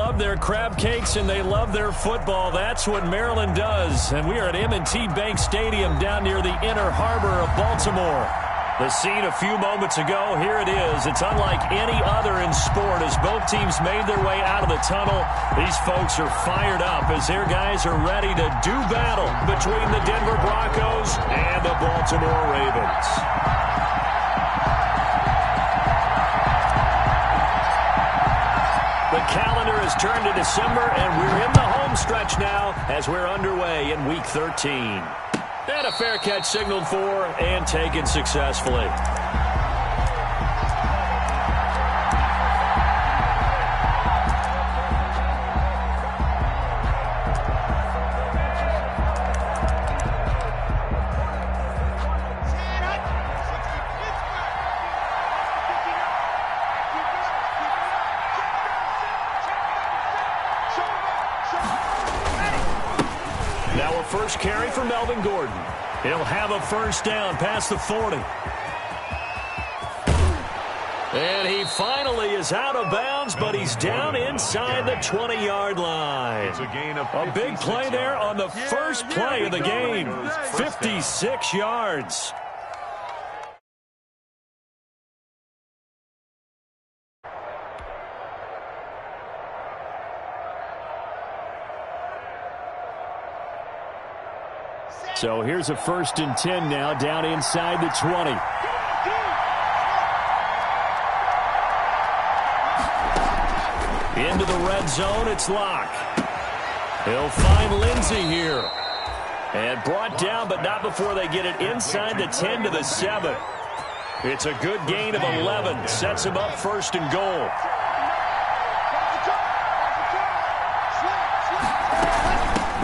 love their crab cakes and they love their football. That's what Maryland does. And we are at M&T Bank Stadium down near the inner harbor of Baltimore. The scene a few moments ago, here it is. It's unlike any other in sport as both teams made their way out of the tunnel. These folks are fired up as their guys are ready to do battle between the Denver Broncos and the Baltimore Ravens. The calendar has turned to December, and we're in the home stretch now as we're underway in Week 13. And a fair catch signaled for and taken successfully. Now a first carry for Melvin Gordon. He'll have a first down past the 40. And he finally is out of bounds, but he's down inside the 20-yard line. It's a gain of a big play there on the first play of the game. 56 yards. So here's a 1st and 10 now down inside the 20. Into the red zone, it's Locke. He'll find Lindsey here. And brought down, but not before they get it inside the 10 to the 7. It's a good gain of 11. Sets him up 1st and goal.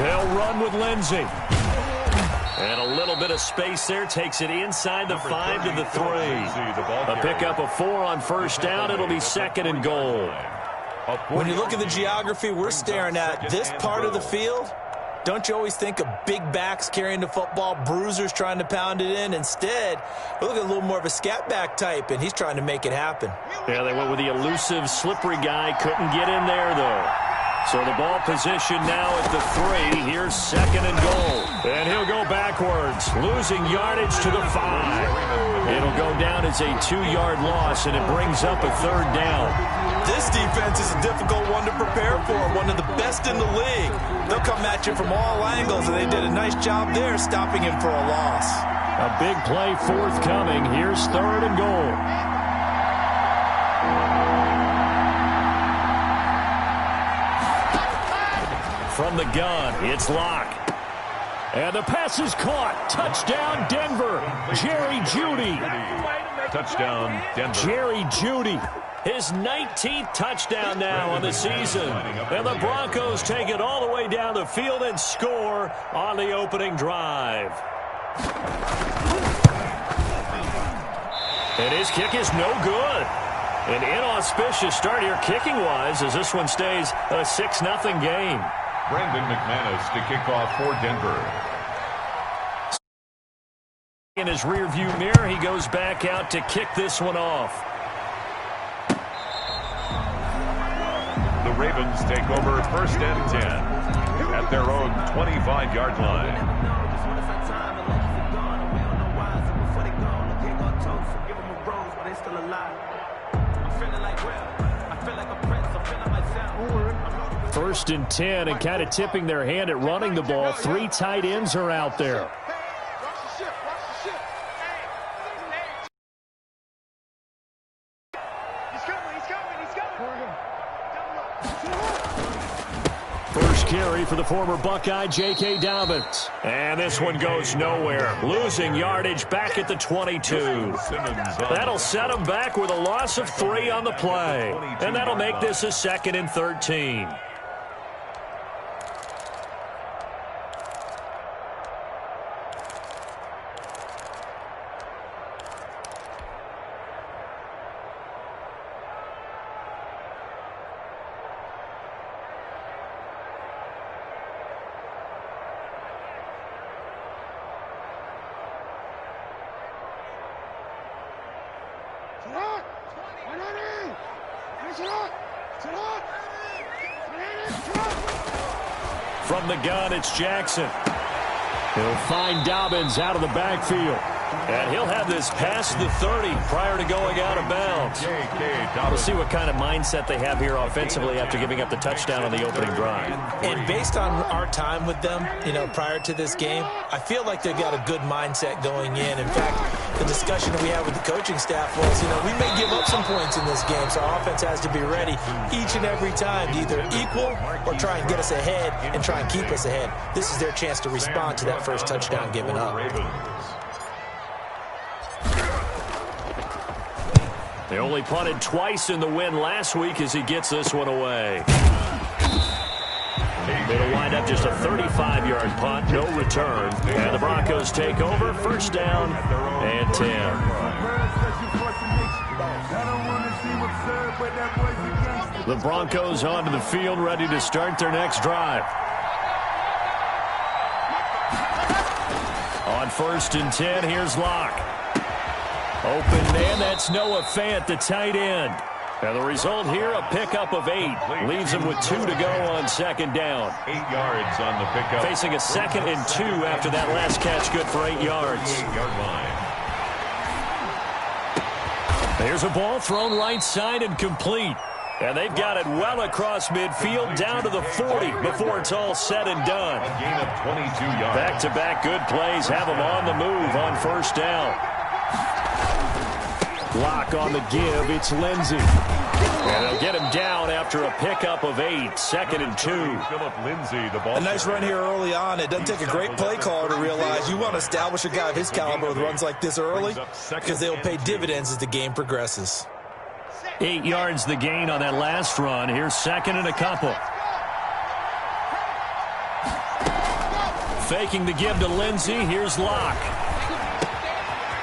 They'll run with Lindsey. And a little bit of space there takes it inside the 5 to the 3. A pickup of 4 on first down. It'll be 2nd and goal. When you look at the geography we're staring at, this part of the field, don't you always think of big backs carrying the football, bruisers trying to pound it in? Instead, we look at a little more of a scat back type, and he's trying to make it happen. Yeah, they went with the elusive, slippery guy. Couldn't get in there, though. So the ball position now at the 3. Here's 2nd and goal. And he'll go backwards, losing yardage to the 5. It'll go down as a 2-yard loss, and it brings up a 3rd down. This defense is a difficult one to prepare for, one of the best in the league. They'll come at you from all angles, and they did a nice job there stopping him for a loss. A big play forthcoming. Here's 3rd and goal. From the gun, it's Locke. And the pass is caught. Touchdown, Denver. Jerry Jeudy. Touchdown, Denver. Jerry Jeudy. His 19th touchdown now on the season. And the Broncos take it all the way down the field and score on the opening drive. And his kick is no good. An inauspicious start here kicking-wise as this one stays a 6-0 game. Brandon McManus to kick off for Denver. In his rearview mirror, he goes back out to kick this one off. The Ravens take over 1st and 10 at their own 25-yard line. First and 10, and kind of tipping their hand at running the ball. 3 tight ends are out there. First carry for the former Buckeye, J.K. Dobbins. And this one goes nowhere. Losing yardage back at the 22. That'll set him back with a loss of 3 on the play. And that'll make this a 2nd and 13. From the gun, it's Jackson. He'll find Dobbins out of the backfield. And he'll have this past the 30 prior to going out of bounds. We'll see what kind of mindset they have here offensively after giving up the touchdown on the opening drive. And based on our time with them, prior to this game, I feel like they've got a good mindset going in. In fact, the discussion that we had with the coaching staff was, we may give up some points in this game, so our offense has to be ready each and every time to either equal or try and get us ahead and try and keep us ahead. This is their chance to respond to that first touchdown given up. They only punted twice in the win last week as he gets this one away. It'll wind up just a 35-yard punt, no return. And the Broncos take over, first down and 10. The Broncos onto the field, ready to start their next drive. On first and 10, here's Locke. Open man, that's Noah Fant, the tight end. And the result here, a pickup of 8. Leaves him with 2 to go on second down. 8 yards on the pickup. Facing a 2nd and 2 after that last catch, good for 8 yards. 8-yard line. There's a ball thrown right side and complete. And they've got it well across midfield down to the 40 before it's all said and done. A gain of 22 yards. Back-to-back good plays have them on the move on first down. Lock on the give, it's Lindsey. And they'll get him down after a pickup of 8, 2nd and 2. Philip Lindsay, the ball. A nice run here early on. It doesn't take a great play caller to realize you want to establish a guy of his caliber with runs like this early because they'll pay dividends as the game progresses. 8 yards the gain on that last run. Here's 2nd and a couple. Faking the give to Lindsey. Here's Locke.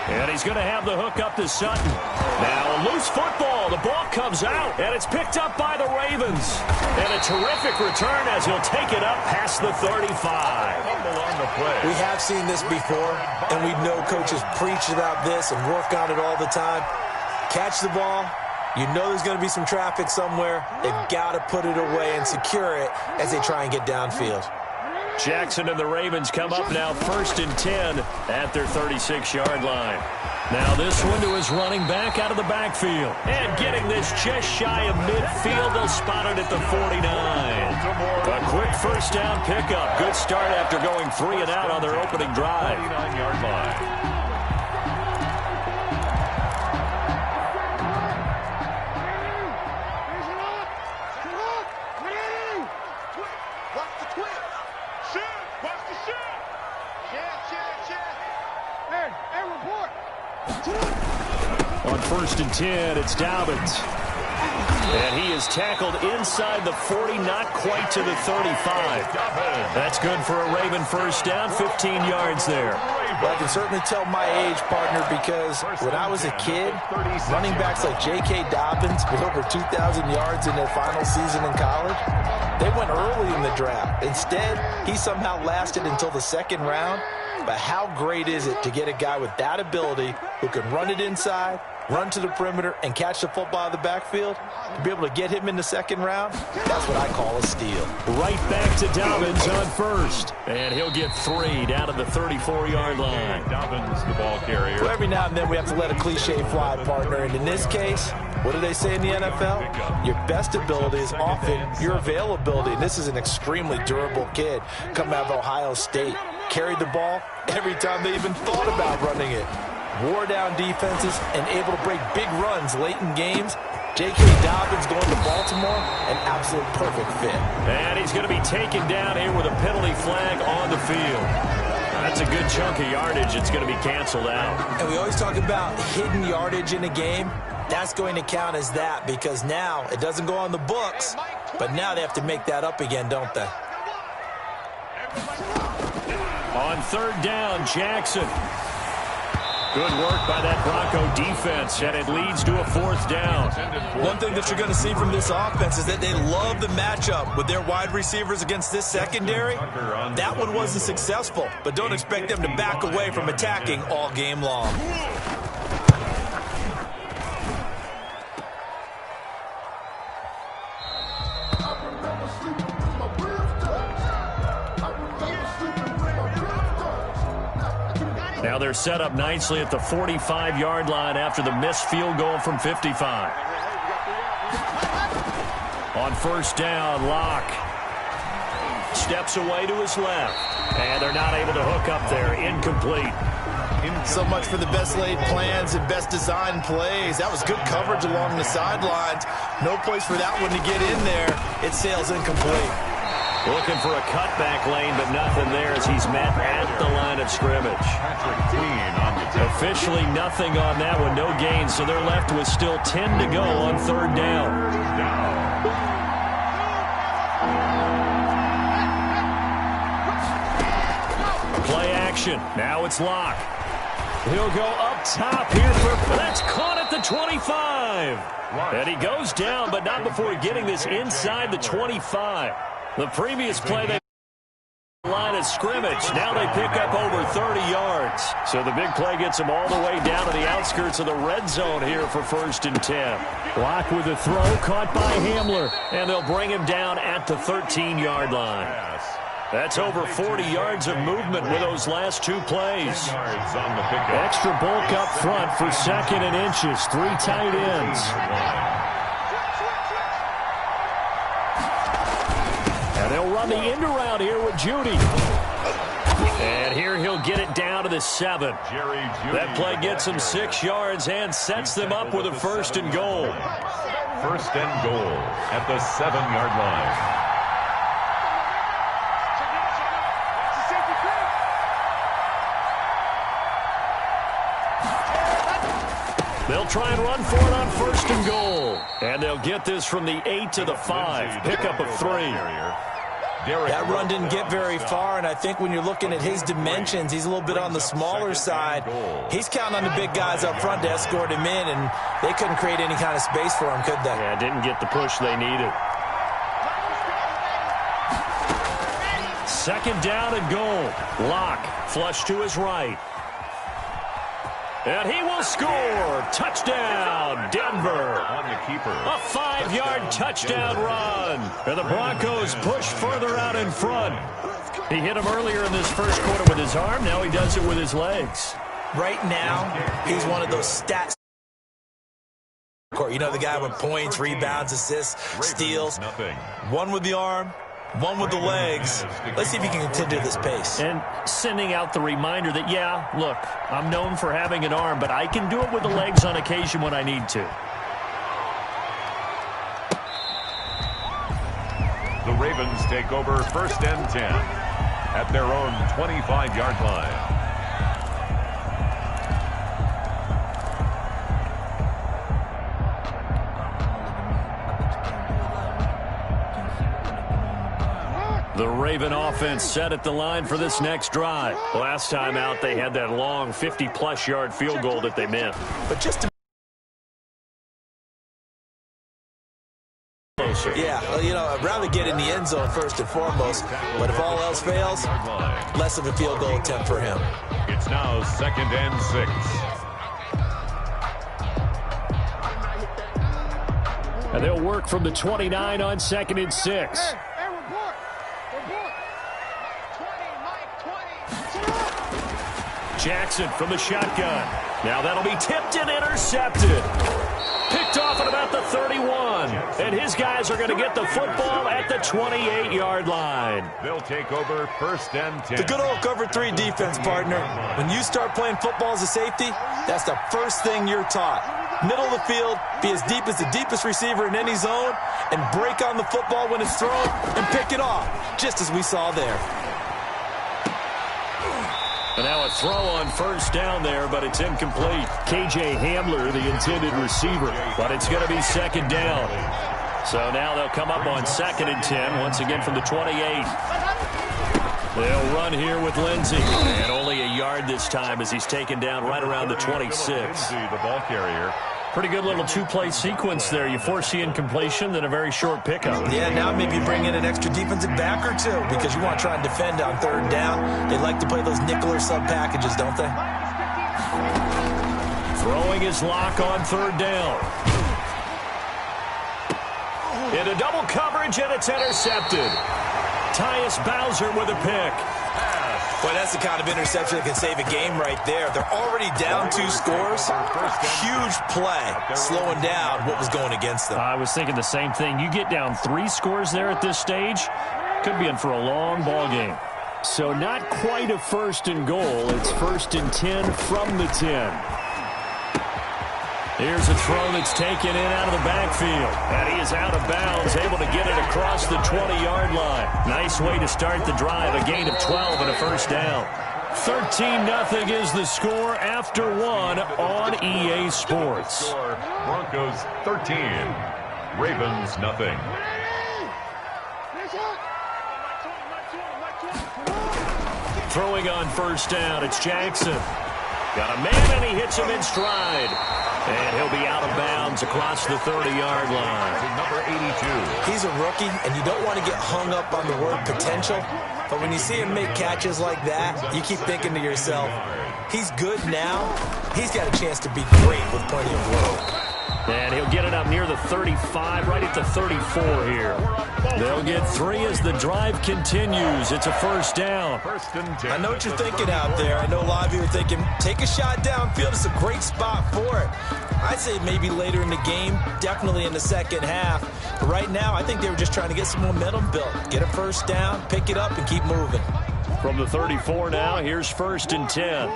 And he's going to have the hook up to Sutton. Now a loose football. The ball comes out, and it's picked up by the Ravens. And a terrific return as he'll take it up past the 35. We have seen this before, and we know coaches preach about this and work on it all the time. Catch the ball. You know there's going to be some traffic somewhere. They've got to put it away and secure it as they try and get downfield. Jackson and the Ravens come up now first and 10 at their 36-yard line. Now this one to his running back out of the backfield. And getting this just shy of midfield, they'll spot it at the 49. A quick first down pickup. Good start after going 3 and out on their opening drive. 49-yard line. On first and 10, it's Dobbins. And he is tackled inside the 40, not quite to the 35. That's good for a Raven first down, 15 yards there. Well, I can certainly tell my age, partner, because when I was a kid, running backs like J.K. Dobbins with over 2,000 yards in their final season in college, they went early in the draft. Instead, he somehow lasted until the 2nd round. But how great is it to get a guy with that ability who can run it inside, run to the perimeter, and catch the football out of the backfield? To be able to get him in the 2nd round, that's what I call a steal. Right back to Dobbins on first. And he'll get 3 down to the 34-yard line. Dobbins, the ball carrier. Well, every now and then we have to let a cliche fly, partner. And in this case, what do they say in the NFL? Your best ability is often your availability. And this is an extremely durable kid coming out of Ohio State. Carried the ball every time they even thought about running it. Wore down defenses and able to break big runs late in games. J.K. Dobbins going to Baltimore, an absolute perfect fit. And he's going to be taken down here with a penalty flag on the field. That's a good chunk of yardage. It's going to be canceled out. And we always talk about hidden yardage in a game. That's going to count as that because now it doesn't go on the books, but now they have to make that up again, don't they? On third down, Jackson. Good work by that Bronco defense, and it leads to a 4th down. One thing that you're going to see from this offense is that they love the matchup with their wide receivers against this secondary. That one wasn't successful, but don't expect them to back away from attacking all game long. Now they're set up nicely at the 45-yard line after the missed field goal from 55. On first down, Locke steps away to his left. And they're not able to hook up there. Incomplete. So much for the best laid plans and best designed plays. That was good coverage along the sidelines. No place for that one to get in there. It sails incomplete. Looking for a cutback lane, but nothing there as he's met at the line of scrimmage. Officially nothing on that one, no gain, so they're left with still 10 to go on third down. Play action. Now it's Locke. He'll go up top here that's caught at the 25. And he goes down, but not before getting this inside the 25. The previous play, they line of scrimmage. Now they pick up over 30 yards. So the big play gets them all the way down to the outskirts of the red zone here for 1st and 10. Locke with a throw, caught by Hamler. And they'll bring him down at the 13-yard line. That's over 40 yards of movement with those last two plays. Extra bulk up front for 2nd and inches. 3 tight ends. And they'll run the end around here with Judy. And here he'll get it down to the 7. That play gets him 6 yards and sets them up with a 1st and goal. 1st and goal at the 7-yard line. They'll try and run for it on 1st and goal. And they'll get this from the 8 to the 5. Pickup of 3. That run didn't get very far, and I think when you're looking at his dimensions, he's a little bit on the smaller side. He's counting on the big guys up front to escort him in, and they couldn't create any kind of space for him, could they? Yeah, didn't get the push they needed. 2nd down and goal. Locke flush to his right. And he will score. Touchdown, Denver. On the keeper. A 5-yard touchdown run. And the Broncos push further out in front. He hit him earlier in this first quarter with his arm. Now he does it with his legs. Right now, he's one of those stats. You know, the guy with points, rebounds, assists, steals. One with the arm, one with the legs. Let's see if he can continue this pace. And sending out the reminder that, yeah, look, I'm known for having an arm, but I can do it with the legs on occasion when I need to. The Ravens take over 1st and 10 at their own 25-yard line. The Raven offense set at the line for this next drive. Last time out, they had that long 50-plus yard field goal that they missed. But just to yeah, well, you know, I'd rather get in the end zone first and foremost. But if all else fails, less of a field goal attempt for him. It's now 2nd and 6. And they'll work from the 29 on 2nd and 6. Jackson from the shotgun. Now that'll be tipped and intercepted. Picked off at about the 31. And his guys are going to get the football at the 28-yard line. They'll take over 1st and 10. The good old cover 3 defense, partner. When you start playing football as a safety, that's the first thing you're taught. Middle of the field, be as deep as the deepest receiver in any zone, and break on the football when it's thrown and pick it off, just as we saw there. And now a throw on 1st down there, but it's incomplete. KJ Hamler, the intended receiver, but it's going to be 2nd down. So now they'll come up on 2nd and 10, once again from the 28. They'll run here with Lindsey. And only a yard this time as he's taken down right around the 26. Lindsey, the ball carrier. Pretty good little 2-play sequence there. You force the incompletion, then a very short pickup. Yeah, now maybe bring in an extra defensive back or two because you want to try and defend on 3rd down. They like to play those nickel or sub packages, don't they? Throwing his Locke on 3rd down. Into double coverage, and it's intercepted. Tyus Bowser with a pick. Boy, that's the kind of interception that can save a game right there. They're already down 2 scores. Huge play, slowing down what was going against them. I was thinking the same thing. You get down 3 scores there at this stage, could be in for a long ball game. So not quite a 1st and goal. It's 1st and 10 from the 10. Here's a throw that's taken in out of the backfield. And he is out of bounds, able to get it across the 20-yard line. Nice way to start the drive, a gain of 12 and a 1st down. 13-0 is the score after 1 on EA Sports. Broncos 13, Ravens nothing. Throwing on 1st down, it's Jackson. Got a man, and he hits him in stride. And he'll be out of bounds across the 30-yard line. Number 82. He's a rookie, and you don't want to get hung up on the word potential. But when you see him make catches like that, you keep thinking to yourself, he's good now. He's got a chance to be great with plenty of room. And he'll get it up near the 35, right at the 34 here. They'll get 3 as the drive continues. It's a 1st down. I know what you're thinking out there. I know a lot of you are thinking, take a shot downfield. It's a great spot for it. I'd say maybe later in the game, definitely in the second half. But right now, I think they were just trying to get some momentum built. Get a 1st down, pick it up, and keep moving. From the 34 now, here's 1st and 10.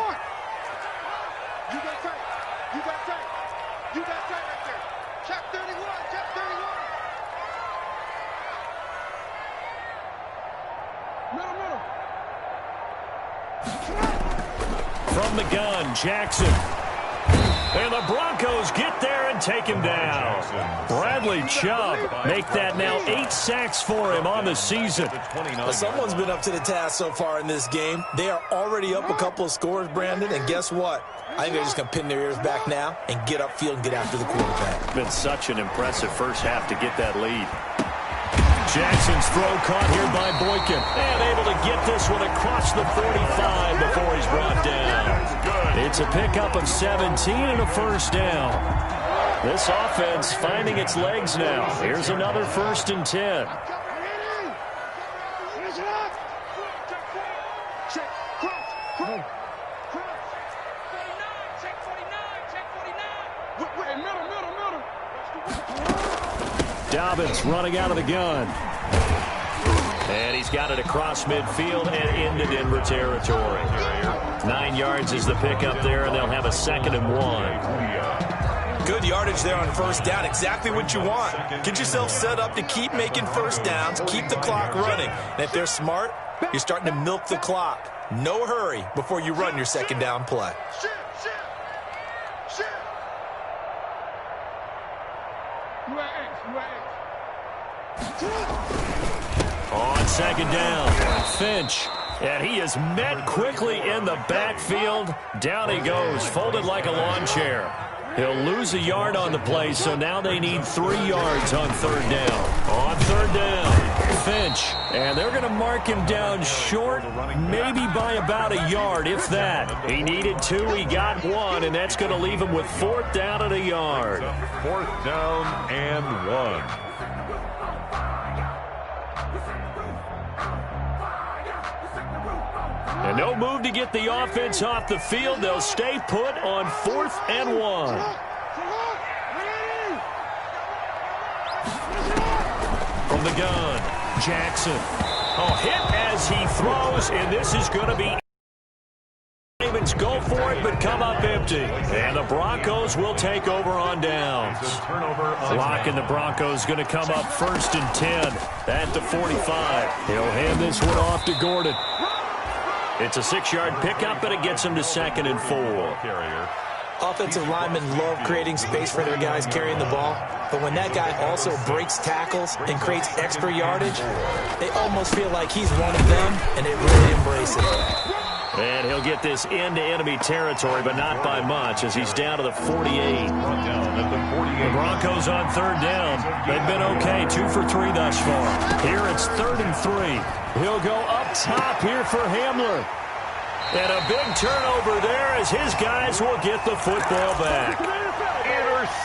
From the gun, Jackson. And the Broncos get there and take him down. Bradley Chubb make that now 8 sacks for him on the season. Well, someone's been up to the task so far in this game. They are already up a couple of scores, Brandon, and guess what? I think they're just going to pin their ears back now and get upfield and get after the quarterback. Been such an impressive first half to get that lead. Jackson's throw caught here by Boykin. And able to get this one across the 45 before he's brought down. It's a pickup of 17 and a 1st down. This offense finding its legs now. Here's another 1st and 10. Dobbins running out of the gun. And he's got it across midfield and into Denver territory. 9 yards is the pickup there, and they'll have a 2nd and 1. Good yardage there on 1st down. Exactly what you want. Get yourself set up to keep making 1st downs, keep the clock running. And if they're smart, you're starting to milk the clock. No hurry before you run your 2nd down play. On 2nd down, Finch. And he is met quickly in the backfield. Down he goes, folded like a lawn chair. He'll lose a yard on the play, so now they need 3 yards on 3rd down. On 3rd down, Finch. And they're going to mark him down short, maybe by about a yard, if that. He needed 2, he got 1, and that's going to leave him with 4th down and a yard. 4th down and 1. And no move to get the offense off the field. They'll stay put on 4th and 1. From the gun, Jackson. Hit as he throws, and this is going to be Ravens go for it, but come up empty. And the Broncos will take over on downs. Clock and the Broncos going to come up 1st and 10 at the 45. He'll hand this one off to Gordon. It's a 6-yard pickup, but it gets him to 2nd and 4. Offensive linemen love creating space for their guys carrying the ball, but when that guy also breaks tackles and creates extra yardage, they almost feel like he's one of them, and they really embrace it. And he'll get this into enemy territory, but not by much, as he's down to the 48. The Broncos on 3rd down. They've been okay, 2 for 3 thus far. Here it's 3rd and 3. He'll go up top here for Hamler. And a big turnover there as his guys will get the football back.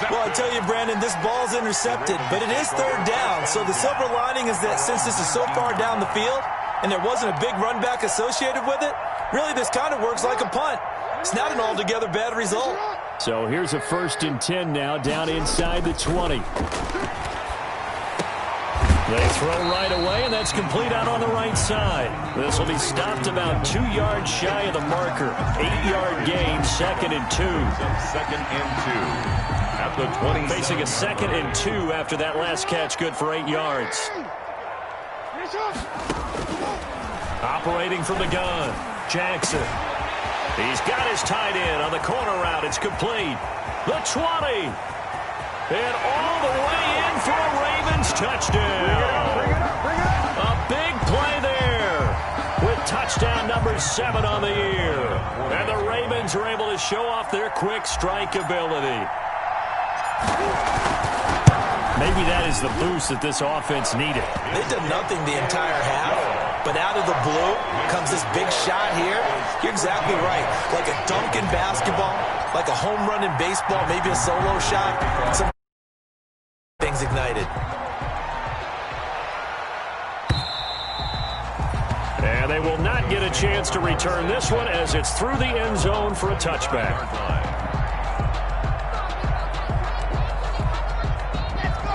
Well, I tell you, Brandon, this ball's intercepted, but it is 3rd down. So the silver lining is that since this is so far down the field and there wasn't a big run back associated with it, Really, this kind of works like a punt. It's not an altogether bad result. So here's a 1st and 10 now, down inside the 20. They throw right away, and that's complete out on the right side. This will be stopped about 2 yards shy of the marker. 8-yard gain, 2nd and 2. 2nd and 2 at the 20. Facing a 2nd and 2 after that last catch, good for 8 yards. Operating from the gun, Jackson. He's got his tight end on the corner route. It's complete. The 20. And all the way in for a Ravens touchdown. A big play there with touchdown number 7 on the year. And the Ravens are able to show off their quick strike ability. Maybe that is the boost that this offense needed. They've done nothing the entire half, but out of the blue comes this big shot here. You're exactly right. Like a dunk in basketball, like a home run in baseball, maybe a solo shot. Some things ignited. And they will not get a chance to return this one as it's through the end zone for a touchback.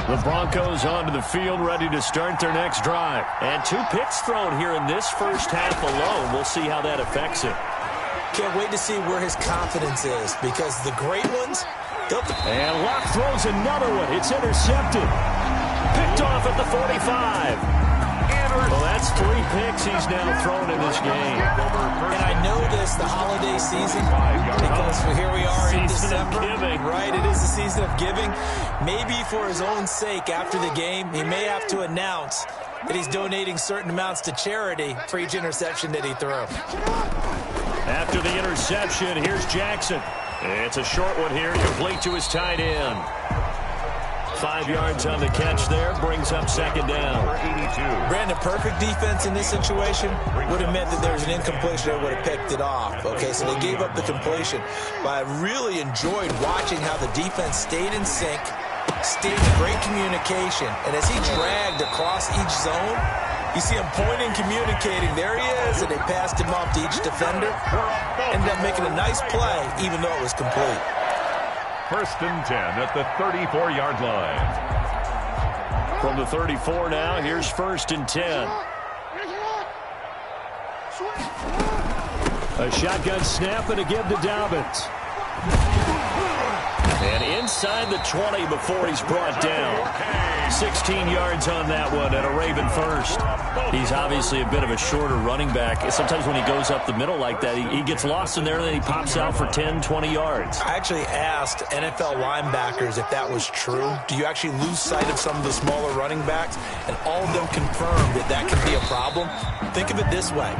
The Broncos onto the field, ready to start their next drive. And 2 picks thrown here in this first half alone. We'll see how that affects it. Can't wait to see where his confidence is, because the great ones, and Locke throws another one. It's intercepted. Picked off at the 45. Well, that's 3 picks he's now thrown in this game. And I know this, the holiday season, because here we are in December. Right, it is the season of giving. Maybe for his own sake, after the game, he may have to announce that he's donating certain amounts to charity for each interception that he threw. After the interception, here's Jackson. It's a short one here, complete to his tight end. 5 yards on the catch there, brings up 2nd down. Brandon, perfect defense in this situation would have meant that there was an incompletion that would have picked it off. Okay, so they gave up the completion. But I really enjoyed watching how the defense stayed in sync, stayed in great communication. And as he dragged across each zone, you see him pointing, communicating. There he is, and they passed him off to each defender. Ended up making a nice play, even though it was complete. 1st and 10 at the 34-yard line. From the 34 now, here's 1st and 10. A shotgun snap and a give to Dobbins. And inside the 20 before he's brought down. 16 yards on that one and a Raven first. He's obviously a bit of a shorter running back. Sometimes when he goes up the middle like that, he gets lost in there and then he pops out for 10, 20 yards. I actually asked NFL linebackers if that was true. Do you actually lose sight of some of the smaller running backs? And all of them confirmed that that can be a problem. Think of it this way.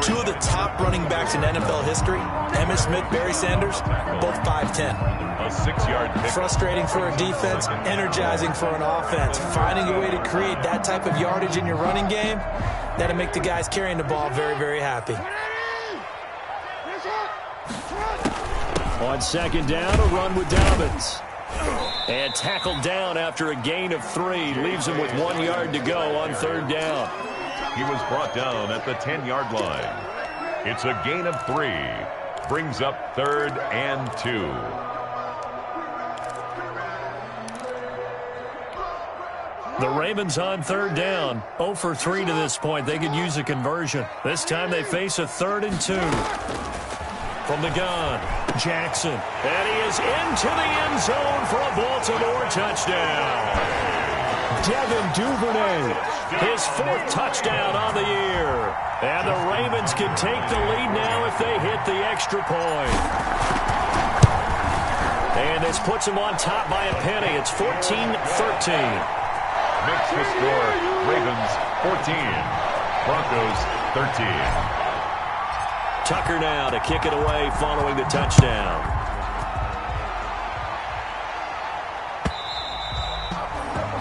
2 of the top running backs in NFL history, Emmitt Smith, Barry Sanders, both 5'10". A 6-yard pick. Frustrating for a defense, energizing for an offense. Finding a way to create that type of yardage in your running game, that'll make the guys carrying the ball very, very happy. On 2nd down, a run with Dobbins. And tackled down after a gain of 3. Leaves him with 1 yard to go on 3rd down. He was brought down at the 10-yard line. It's a gain of 3. Brings up 3rd and 2. The Ravens on 3rd down. 0 for 3 to this point. They could use a conversion. This time they face a 3rd and 2. From the gun, Jackson. And he is into the end zone for a Baltimore touchdown. Devin Duvernay, his 4th touchdown on the year. And the Ravens can take the lead now if they hit the extra point. And this puts them on top by a penny. It's 14-13. Makes the score Ravens 14, Broncos 13. Tucker now to kick it away following the touchdown.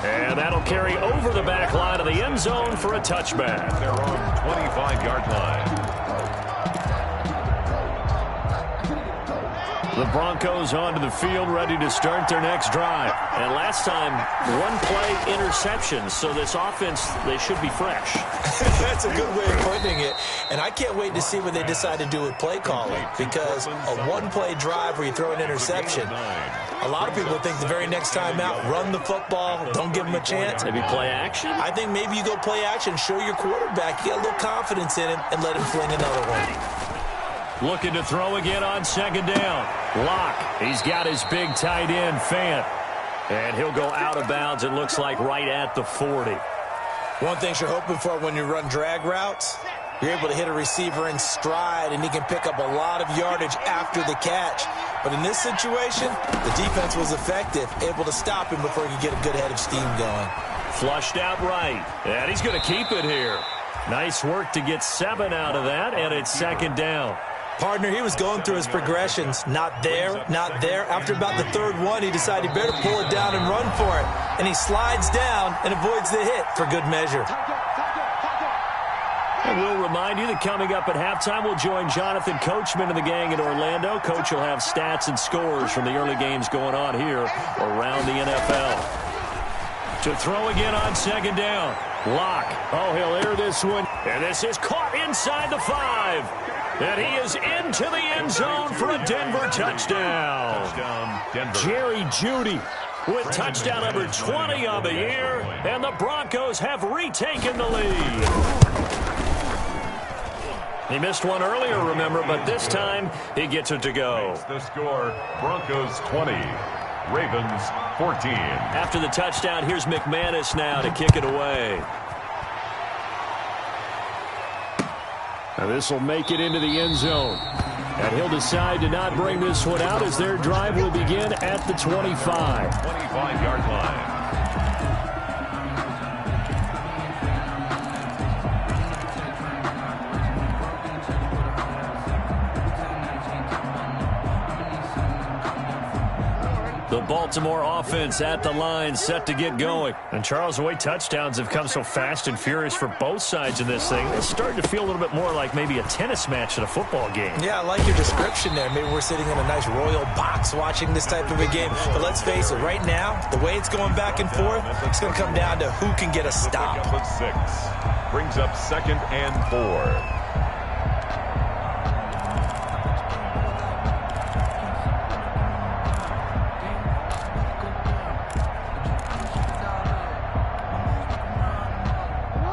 And that'll carry over the back line of the end zone for a touchback. Their own 25-yard line. The Broncos onto the field, ready to start their next drive. And last time, one-play interception, so this offense, they should be fresh. That's a good way of putting it. And I can't wait to see what they decide to do with play calling, because a one-play drive where you throw an interception, a lot of people think the very next time out, run the football, don't give them a chance. Maybe play action? I think maybe you go play action, show your quarterback, you got a little confidence in him, and let him fling another one. Looking to throw again on second down. Locke, he's got his big tight end, Fant. And he'll go out of bounds, it looks like, right at the 40. One thing you're hoping for when you run drag routes, you're able to hit a receiver in stride, and he can pick up a lot of yardage after the catch. But in this situation, the defense was effective, able to stop him before he could get a good head of steam going. Flushed out right, and he's going to keep it here. Nice work to get 7 out of that, and it's second down. Partner, he was going through his progressions. Not there, not there. After about the third one, he decided he better pull it down and run for it. And he slides down and avoids the hit for good measure. And we'll remind you that coming up at halftime, we'll join Jonathan Coachman and the gang in Orlando. Coach will have stats and scores from the early games going on here around the NFL. To throw again on second down. Locke. Oh, he'll air this one. And this is caught inside the 5. And he is into the end zone for a Denver touchdown. Jerry Jeudy with touchdown number 20 on the year. And the Broncos have retaken the lead. He missed one earlier, remember, but this time he gets it to go. The score, Broncos 20, Ravens 14. After the touchdown, here's McManus now to kick it away. Now this will make it into the end zone. And he'll decide to not bring this one out as their drive will begin at the 25. 25-yard line. The Baltimore offense at the line, set to get going. And Charles, the way touchdowns have come so fast and furious for both sides in this thing, it's starting to feel a little bit more like maybe a tennis match than a football game. Yeah, I like your description there. Maybe we're sitting in a nice royal box watching this type of a game. But let's face it, right now, the way it's going back and forth, it's going to come down to who can get a stop. Pickup of 6. Brings up 2nd and 4.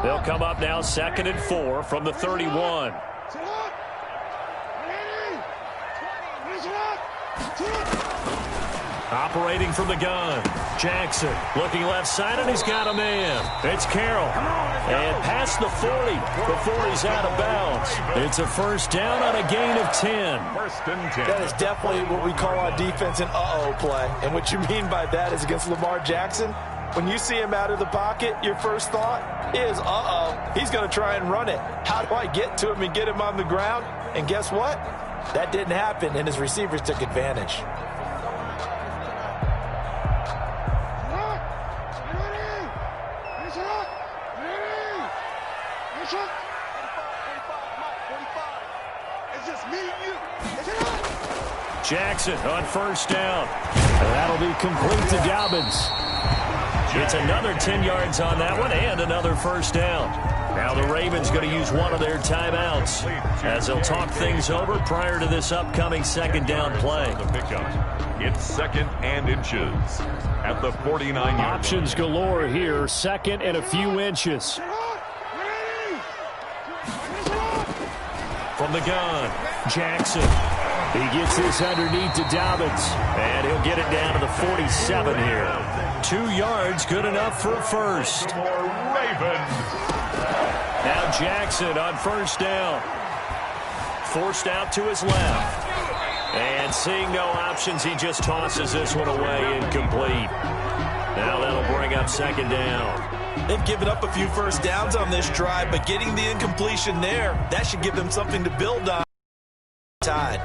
They'll come up now 2nd and 4 from the 31. Operating from the gun. Jackson looking left side, and he's got a man. It's Carroll. And past the 40 before he's out of bounds. It's a first down on a gain of 10. First and 10. That is definitely what we call on defense an uh-oh play. And what you mean by that is against Lamar Jackson, when you see him out of the pocket, your first thought is, uh-oh, he's going to try and run it. How do I get to him and get him on the ground? And guess what? That didn't happen, and his receivers took advantage. Jackson on first down. And that'll be complete to Dobbins. It's another 10 yards on that one and another first down. Now the Ravens going to use one of their timeouts as they'll talk things over prior to this upcoming second down play. It's 2nd and inches at the 49-yard. Options galore here. 2nd and a few inches. From the gun, Jackson. He gets this underneath to Dobbins, and he'll get it down to the 47 here. 2 yards, good enough for a first. Ravens. Now Jackson on first down. Forced out to his left. And seeing no options, he just tosses this one away, incomplete. Now that'll bring up second down. They've given up a few first downs on this drive, but getting the incompletion there, that should give them something to build on. Tied.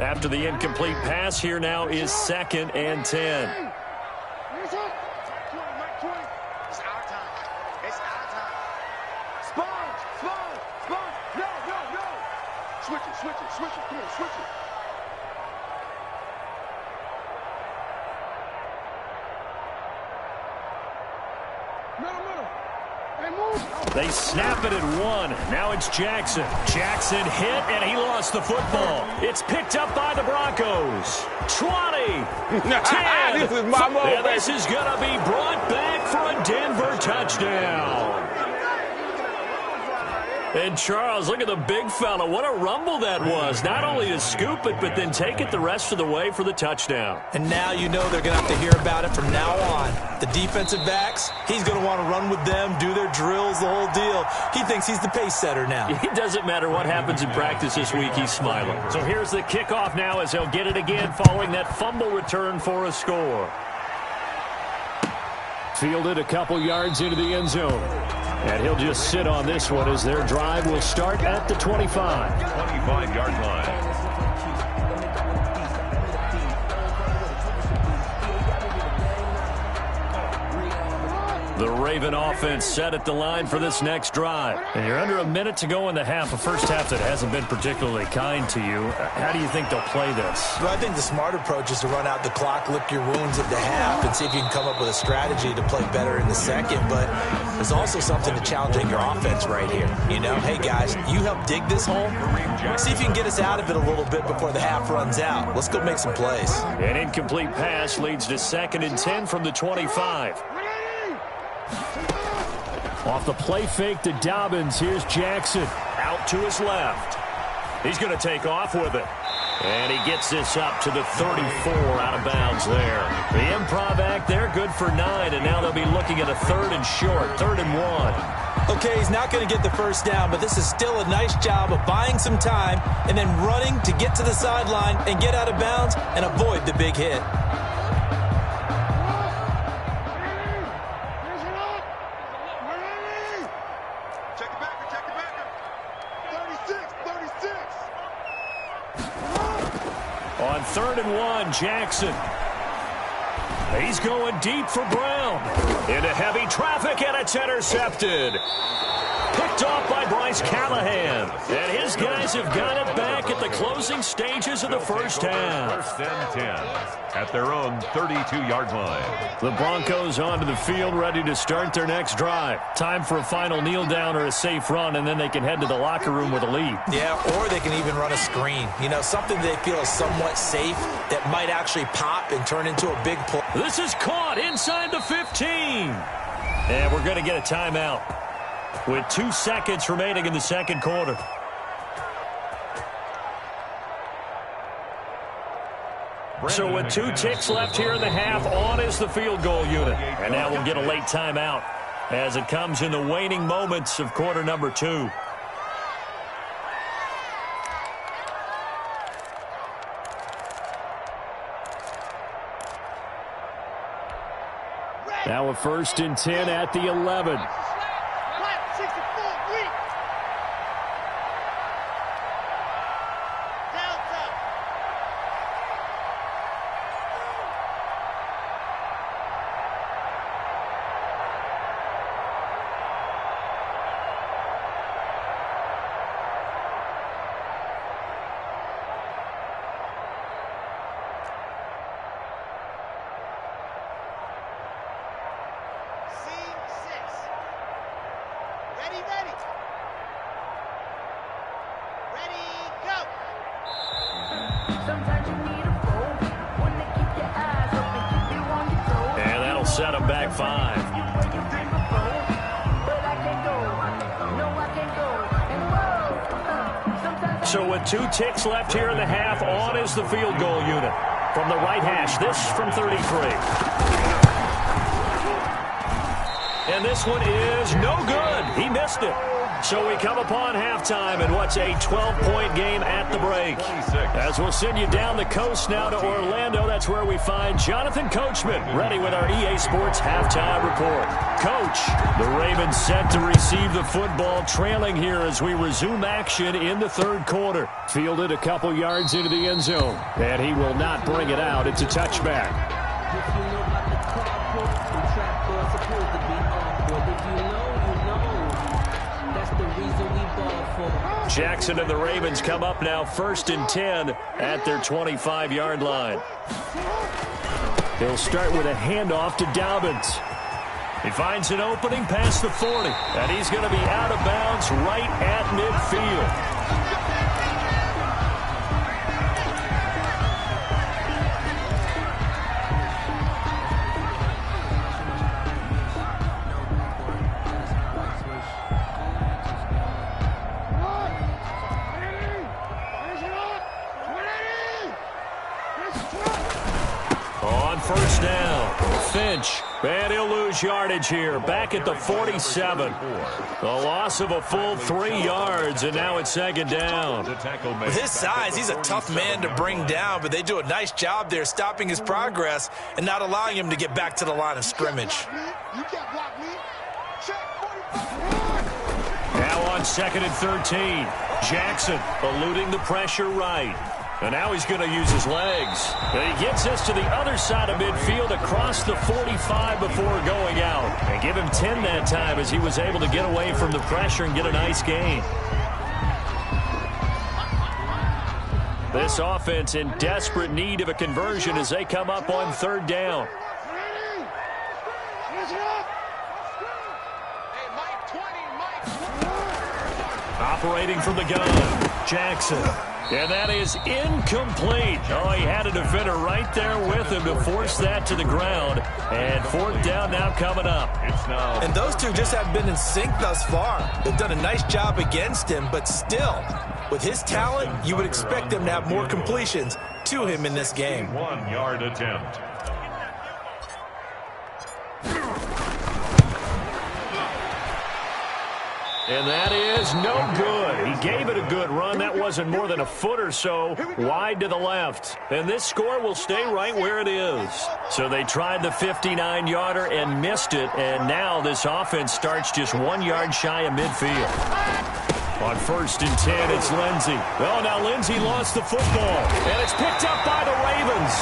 After the incomplete pass, here now is 2nd and 10. They snap it at 1. Now it's Jackson. Jackson hit, and he lost the football. It's picked up by the Broncos. 20. 10. This is my moment. And this is going to be brought back for a Denver touchdown. And Charles, look at the big fella. What a rumble that was. Not only to scoop it, but then take it the rest of the way for the touchdown. And now you know they're going to have to hear about it from now on. The defensive backs, he's going to want to run with them, do their drills, the whole deal. He thinks he's the pace setter now. It doesn't matter what happens in practice this week, he's smiling. So here's the kickoff now as he'll get it again following that fumble return for a score. Fielded a couple yards into the end zone. And he'll just sit on this one as their drive will start at the 25. 25-yard line. The Raven offense set at the line for this next drive. And you're under a minute to go in the half, a first half that hasn't been particularly kind to you. How do you think they'll play this? Well, I think the smart approach is to run out the clock, lick your wounds at the half, and see if you can come up with a strategy to play better in the second. But there's also something to challenging your offense right here. You know, hey, guys, you help dig this hole. See if you can get us out of it a little bit before the half runs out. Let's go make some plays. An incomplete pass leads to 2nd and 10 from the 25. Off the play fake to Dobbins. Here's Jackson out to his left. He's going to take off with it. And he gets this up to the 34 out of bounds there. The improv act there, good for 9. And now they'll be looking at a 3rd and short, 3rd and 1. Okay, he's not going to get the first down, but this is still a nice job of buying some time and then running to get to the sideline and get out of bounds and avoid the big hit. On 3rd and 1, Jackson. He's going deep for Brown. Into heavy traffic, and it's intercepted. Picked off by Bryce Callahan. And his guys have got it back at the closing stages of the first half. 1st and 10 at their own 32-yard line. The Broncos onto the field, ready to start their next drive. Time for a final kneel down or a safe run, and then they can head to the locker room with a lead. Yeah, or they can even run a screen. You know, something they feel is somewhat safe that might actually pop and turn into a big play. This is caught inside the 15. And we're going to get a timeout with 2 seconds remaining in the second quarter. So with 2 ticks left here in the half, on is the field goal unit. And now we'll get a late timeout as it comes in the waning moments of quarter number 2. Now a 1st and 10 at the 11. Set him back 5. So with 2 ticks left here in the half, on is the field goal unit. From the right hash, this from 33. And this one is no good. He missed it. So we come upon halftime in what's a 12-point game at the break. 26. As we'll send you down the coast now to Orlando, that's where we find Jonathan Coachman ready with our EA Sports halftime report. Coach, the Ravens set to receive the football, trailing here as we resume action in the third quarter. Fielded a couple yards into the end zone, and he will not bring it out. It's a touchback. Jackson and the Ravens come up now 1st and 10 at their 25-yard line. They'll start with a handoff to Dobbins. He finds an opening past the 40, and he's going to be out of bounds right at midfield. On first down, Finch, and he'll lose yardage here, back at the 47. The loss of a full 3 yards, and now it's second down. With his size, he's a tough man to bring down, but they do a nice job there stopping his progress and not allowing him to get back to the line of scrimmage. Now on second and 13, Jackson eluding the pressure right. And now he's going to use his legs. And he gets us to the other side of midfield across the 45 before going out. And give him 10 that time as he was able to get away from the pressure and get a nice gain. This offense in desperate need of a conversion as they come up on third down. Operating from the gun, Jackson. And that is incomplete. Oh, he had a defender right there with him to force that to the ground. And fourth down now coming up. And those two just haven't been in sync thus far. They've done a nice job against him, but still, with his talent, you would expect them to have more completions to him in this game. 1-yard attempt. And that is no good. He gave it a good run. That wasn't more than a foot or so wide to the left. And this score will stay right where it is. So they tried the 59-yarder and missed it. And now this offense starts just 1 yard shy of midfield. On first and 10, it's Lindsey. Oh, now Lindsey lost the football. And it's picked up by the Ravens.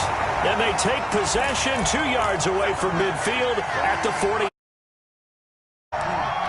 And they take possession 2 yards away from midfield at the 40.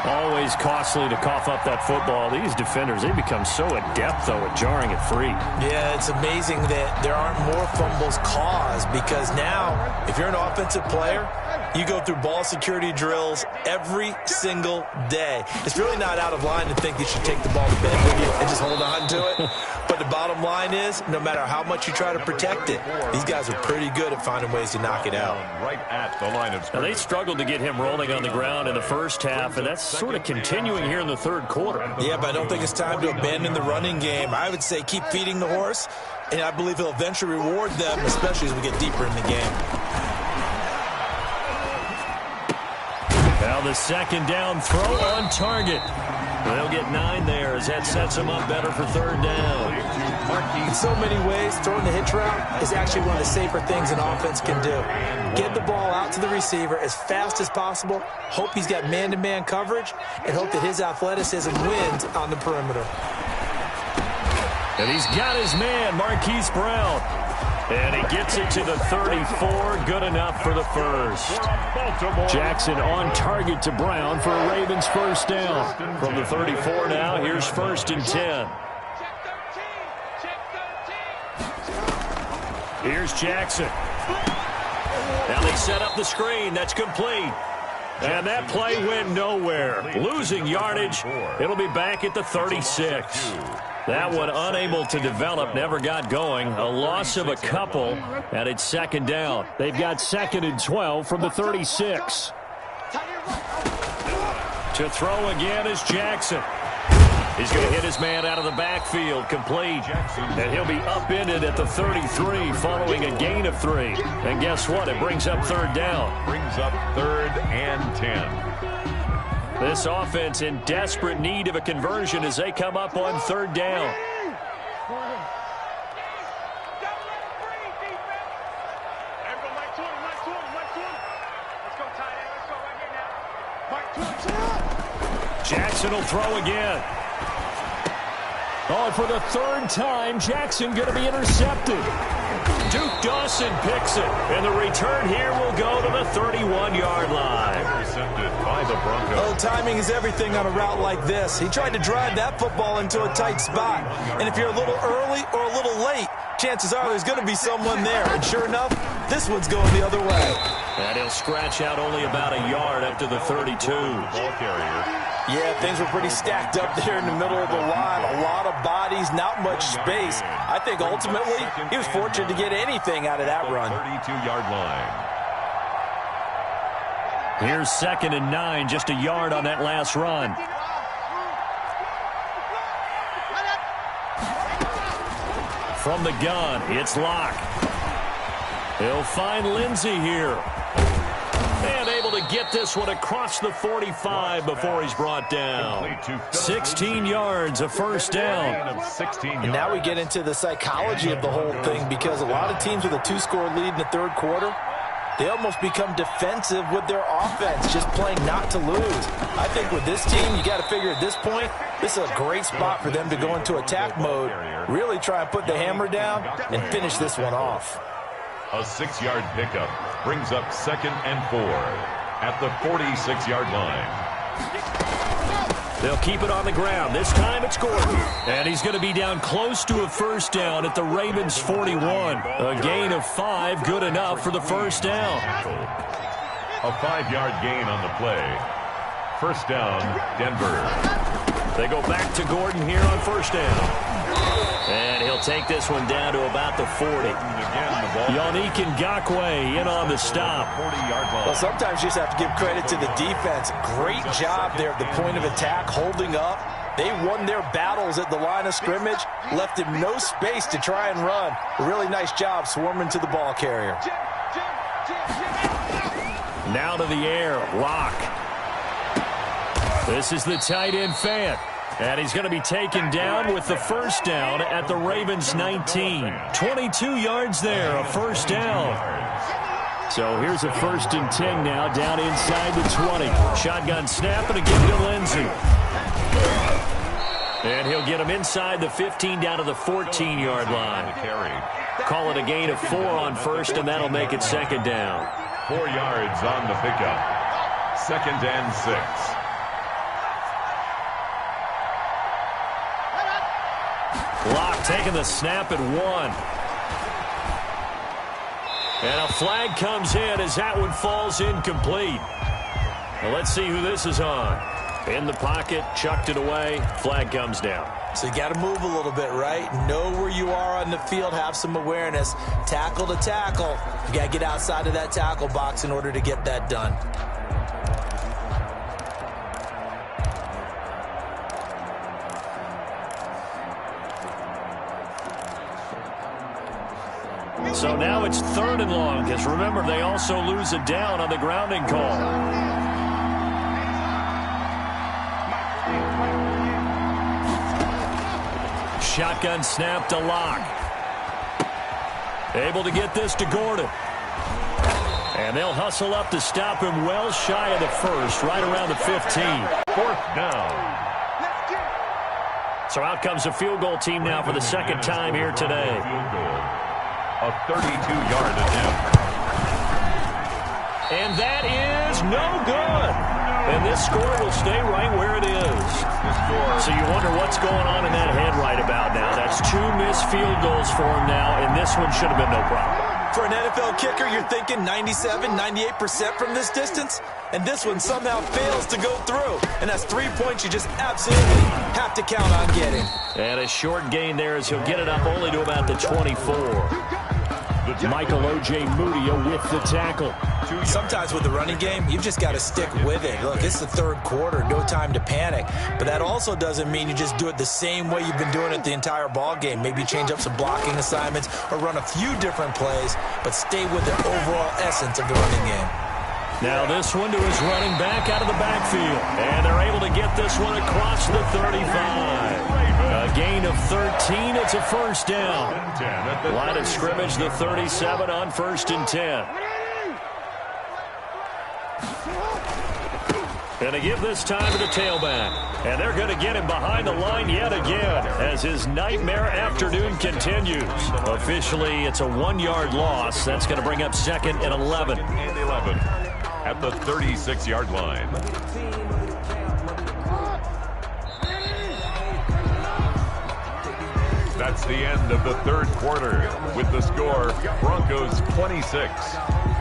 Always costly to cough up that football. These defenders, they become so adept, though, at jarring it free. Yeah, it's amazing that there aren't more fumbles caused because now, if you're an offensive player, you go through ball security drills every single day. It's really not out of line to think you should take the ball to bed with you and just hold on to it. But the bottom line is, no matter how much you try to protect it, these guys are pretty good at finding ways to knock it out. Right at the line of scrimmage. Now, they struggled to get him rolling on the ground in the first half, and that's sort of continuing here in the third quarter. Yeah, but I don't think it's time to abandon the running game. I would say keep feeding the horse, and I believe he'll eventually reward them, especially as we get deeper in the game. Now the second down throw on target. They'll get 9 there as that sets them up better for third down. In so many ways, throwing the hitch route is actually one of the safer things an offense can do. Get the ball out to the receiver as fast as possible, hope he's got man-to-man coverage, and hope that his athleticism wins on the perimeter. And he's got his man, Marquise Brown. And he gets it to the 34, good enough for the first. Jackson on target to Brown for a Ravens first down. From the 34 now, here's first and 10. Here's Jackson. Now they set up the screen. That's complete. And that play went nowhere. Losing yardage. It'll be back at the 36. That one unable to develop, never got going. A loss of a couple, and it's second down. They've got second and 12 from the 36. To throw again is Jackson. He's going to hit his man out of the backfield, complete. And he'll be upended at the 33 following a gain of 3. And guess what? It brings up third down. Brings up third and 10. This offense in desperate need of a conversion as they come up on third down. Jackson will throw again. Oh, for the third time, Jackson going to be intercepted. Duke Dawson picks it, and the return here will go to the 31-yard line. Intercepted by the Broncos. Oh, timing is everything on a route like this. He tried to drive that football into a tight spot. And if you're a little early or a little late, chances are there's going to be someone there. And sure enough, this one's going the other way. And he'll scratch out only about a yard up to the 32. Ball carrier. Yeah, things were pretty stacked up there in the middle of the line. A lot of bodies, not much space. I think ultimately he was fortunate to get anything out of that run. 32-yard line. Here's 2nd and 9, just a yard on that last run. From the gun, it's Locke. He'll find Lindsey here. And able to get this one across the 45 before he's brought down. 16 yards, a first down. And now we get into the psychology of the whole thing, because a lot of teams with a 2-score lead in the third quarter, they almost become defensive with their offense, just playing not to lose. I think with this team, you got to figure at this point, this is a great spot for them to go into attack mode, really try and put the hammer down and finish this one off. A 6-yard pickup brings up 2nd and 4 at the 46-yard line. They'll keep it on the ground. This time it's Gordon. And he's going to be down close to a first down at the Ravens' 41. A gain of 5, good enough for the first down. A 5-yard gain on the play. First down, Denver. They go back to Gordon here on first down. And he'll take this one down to about the 40. Yannick Ngakoue in on the stop. Well, sometimes you just have to give credit to the defense. Great job there at the point of attack, holding up. They won their battles at the line of scrimmage, left him no space to try and run. A really nice job swarming to the ball carrier. Now to the air, Locke. This is the tight end Fant. And he's going to be taken down with the first down at the Ravens' 19. 22 yards there, a first down. So here's a 1st and 10 now, down inside the 20. Shotgun snap and a give to Lindsey. And he'll get him inside the 15 down to the 14-yard line. Call it a gain of 4 on first, and that'll make it 2nd down. 4 yards on the pickup. 2nd and 6. Locke taking the snap at 1. And a flag comes in as that one falls incomplete. Well, let's see who this is on. In the pocket, chucked it away, flag comes down. So you got to move a little bit, right? Know where you are on the field, have some awareness. Tackle to tackle. You got to get outside of that tackle box in order to get that done. So now it's 3rd and long, because remember, they also lose a down on the grounding call. Shotgun snap to Locke. Able to get this to Gordon. And they'll hustle up to stop him well shy of the first, right around the 15. 4th down. So out comes a field goal team now for the 2nd time here today. Field goal. A 32-yard attempt. And that is no good. And this score will stay right where it is. So you wonder what's going on in that head right about now. That's 2 missed field goals for him now, and this one should have been no problem. For an NFL kicker, you're thinking 97, 98% from this distance, and this one somehow fails to go through. And that's 3 points you just absolutely have to count on getting. And a short gain there as he'll get it up only to about the 24. Michael O.J. Mudia with the tackle. Sometimes with the running game, you've just got to stick with it. Look, it's the third quarter, no time to panic. But that also doesn't mean you just do it the same way you've been doing it the entire ball game. Maybe change up some blocking assignments or run a few different plays, but stay with the overall essence of the running game. Now this one to his running back out of the backfield. And they're able to get this one across the 35. A gain of 13. It's a first down. Line of scrimmage, the 37 on 1st and 10. And they give this time to the tailback. And they're going to get him behind the line yet again as his nightmare afternoon continues. Officially, it's a 1-yard loss. That's going to bring up 2nd and 11. And 11 at the 36-yard line. That's the end of the third quarter. With the score, Broncos 26,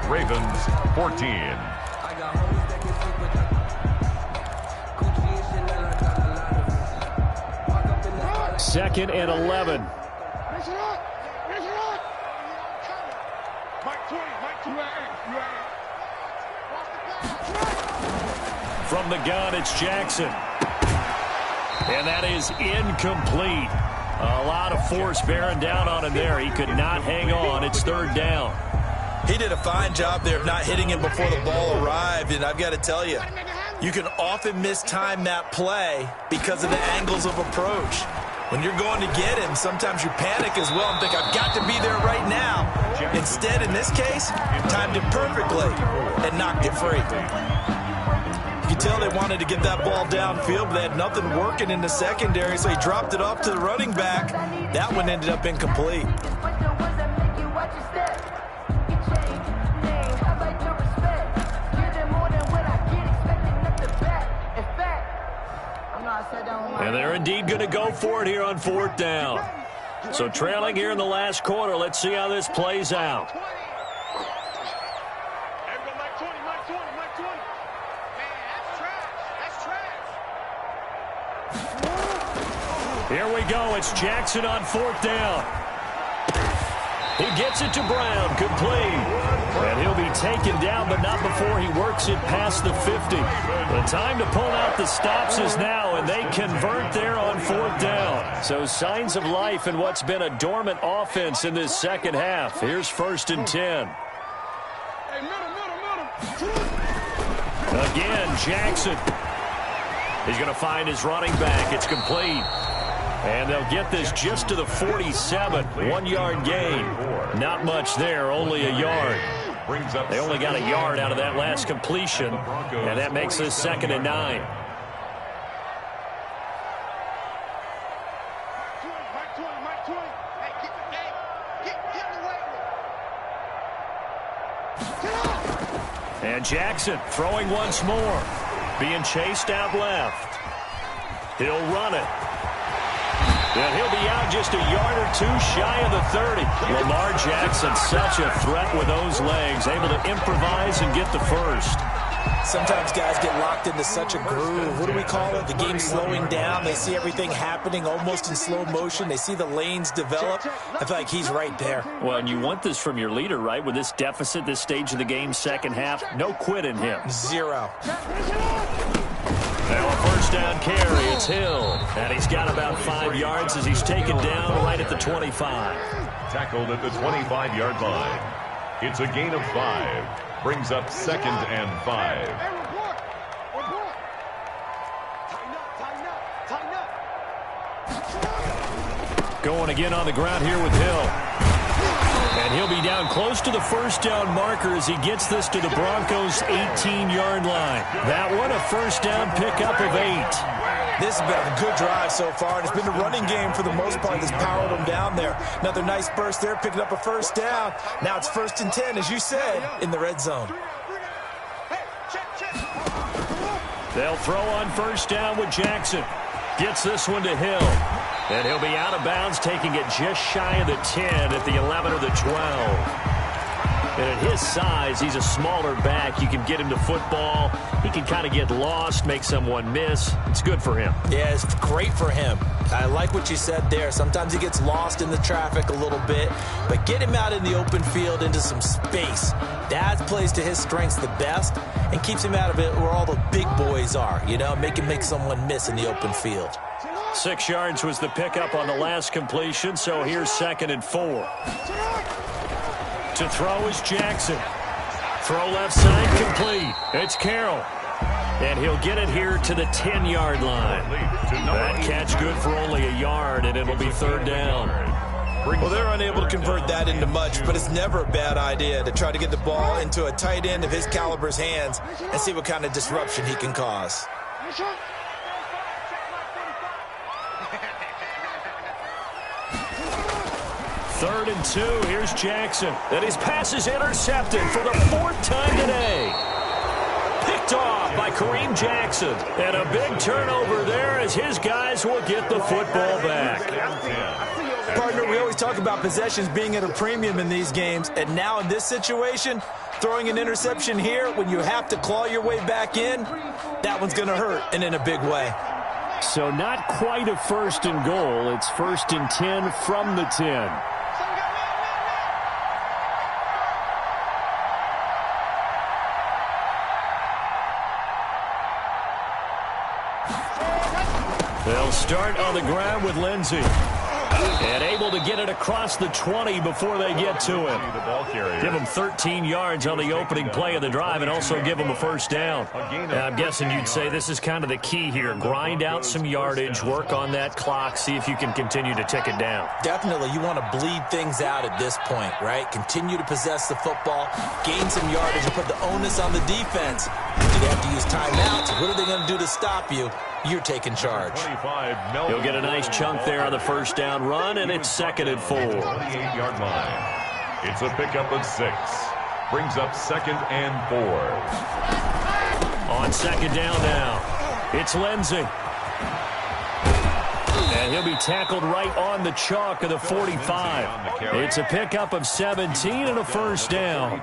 Ravens 14. Second and 11. From the gun, it's Jackson. And that is incomplete. A lot of force bearing down on him there. He could not hang on. It's third down. He did a fine job there of not hitting him before the ball arrived, and I've got to tell you, you can often mistime that play because of the angles of approach. When you're going to get him, sometimes you panic as well and think, I've got to be there right now. Instead, in this case, timed it perfectly and knocked it free. You could tell they wanted to get that ball downfield, but they had nothing working in the secondary, so he dropped it off to the running back. That one ended up incomplete. And they're indeed going to go for it here on fourth down. So trailing here in the last quarter. Let's see how this plays out. Here we go. It's Jackson on fourth down. He gets it to Brown, complete. And he'll be taken down, but not before he works it past the 50. The time to pull out the stops is now, and they convert there on fourth down. So signs of life in what's been a dormant offense in this second half. Here's first and 10. Again, Jackson. He's going to find his running back. It's complete. And they'll get this just to the 47. 1 yard gain. Not much there, only a yard. They only got a yard out of that last completion, and that makes this second and 9. And Jackson throwing once more. Being chased out left. He'll run it. And he'll be out just a yard or two shy of the 30. Lamar Jackson, such a threat with those legs, able to improvise and get the first. Sometimes guys get locked into such a groove. What do we call it? The game's slowing down. They see everything happening almost in slow motion. They see the lanes develop. I feel like he's right there. Well, and you want this from your leader, right? With this deficit, this stage of the game, second half, no quit in him. Zero. Now a first down carry. It's Hill. And he's got about 5 yards as he's taken down right at the 25. Tackled at the 25-yard line. It's a gain of 5. Brings up second and 5. Going again on the ground here with Hill. And he'll be down close to the first down marker as he gets this to the Broncos' 18-yard line. That one, a first down pickup of 8. This has been a good drive so far, and it's been the running game for the most part that's powered them down there. Another nice burst there, picking up a first down. Now it's first and 10, as you said, in the red zone. They'll throw on first down with Jackson. Gets this one to Hill. And he'll be out of bounds, taking it just shy of the 10 at the 11 or the 12. And at his size, he's a smaller back. You can get him to football. He can kind of get lost, make someone miss. It's good for him. Yeah, it's great for him. I like what you said there. Sometimes he gets lost in the traffic a little bit, but get him out in the open field into some space. That plays to his strengths the best and keeps him out of it where all the big boys are, you know, make someone miss in the open field. 6 yards was the pickup on the last completion, so here's second and 4. To throw is Jackson. Throw left side complete. It's Carroll. And he'll get it here to the 10-yard line. That catch good for only a yard, and it'll be third down. Well, they're unable to convert that into much, but it's never a bad idea to try to get the ball into a tight end of his caliber's hands and see what kind of disruption he can cause. Third and 2. Here's Jackson. And his pass is intercepted for the 4th time today. Picked off by Kareem Jackson. And a big turnover there as his guys will get the football back. Partner, we always talk about possessions being at a premium in these games, and now in this situation, throwing an interception here when you have to claw your way back in, that one's going to hurt, and in a big way. So not quite a 1st and goal. It's 1st and 10 from the 10. They'll start on the ground with Lindsey. And able to get it across the 20 before they get to him. Give him 13 yards on the opening play of the drive and also give him a 1st down. And I'm guessing you'd say this is kind of the key here. Grind out some yardage, work on that clock, see if you can continue to tick it down. Definitely. You want to bleed things out at this point, right? Continue to possess the football, gain some yardage, and put the onus on the defense. Do they have to use timeouts? What are they going to do to stop you? You're taking charge. He'll get a nice chunk there on the 1st down run, and it's 2nd and 4. 28-yard line. It's a pickup of 6. Brings up 2nd and 4. On 2nd down now, it's Lindsey. And he'll be tackled right on the chalk of the 45. It's a pickup of 17 and a 1st down.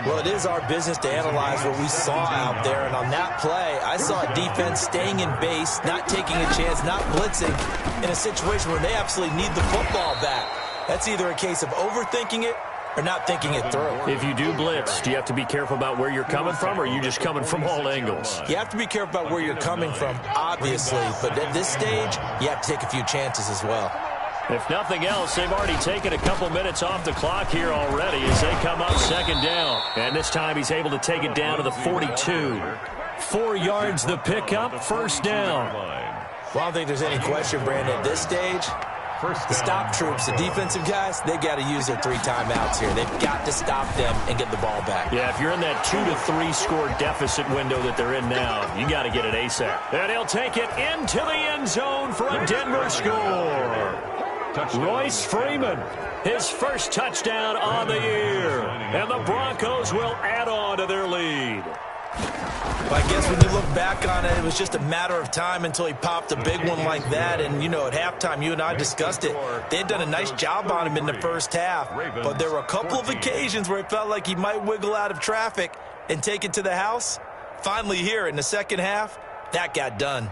Well, it is our business to analyze what we saw out there. And on that play, I saw a defense staying in base, not taking a chance, not blitzing in a situation where they absolutely need the football back. That's either a case of overthinking it or not thinking it through. If you do blitz, do you have to be careful about where you're coming from, or are you just coming from all angles? You have to be careful about where you're coming from, obviously. But at this stage, you have to take a few chances as well. If nothing else, they've already taken a couple minutes off the clock here already as they come up 2nd down. And this time he's able to take it down to the 42. 4 yards the pickup, 1st down. Well, I don't think there's any question, Brandon, at this stage. The stop troops, the defensive guys, they got to use their 3 timeouts here. They've got to stop them and get the ball back. Yeah, if you're in that 2 to 3 score deficit window that they're in now, you got to get it ASAP. And he'll take it into the end zone for a Denver score. Royce Freeman, his 1st touchdown on the year. And the Broncos will add on to their lead. But I guess when you look back on it, it was just a matter of time until he popped a big one like that. And, you know, at halftime, you and I discussed it. They had done a nice job on him in the 1st half. But there were a couple of occasions where it felt like he might wiggle out of traffic and take it to the house. Finally here in the 2nd half, that got done.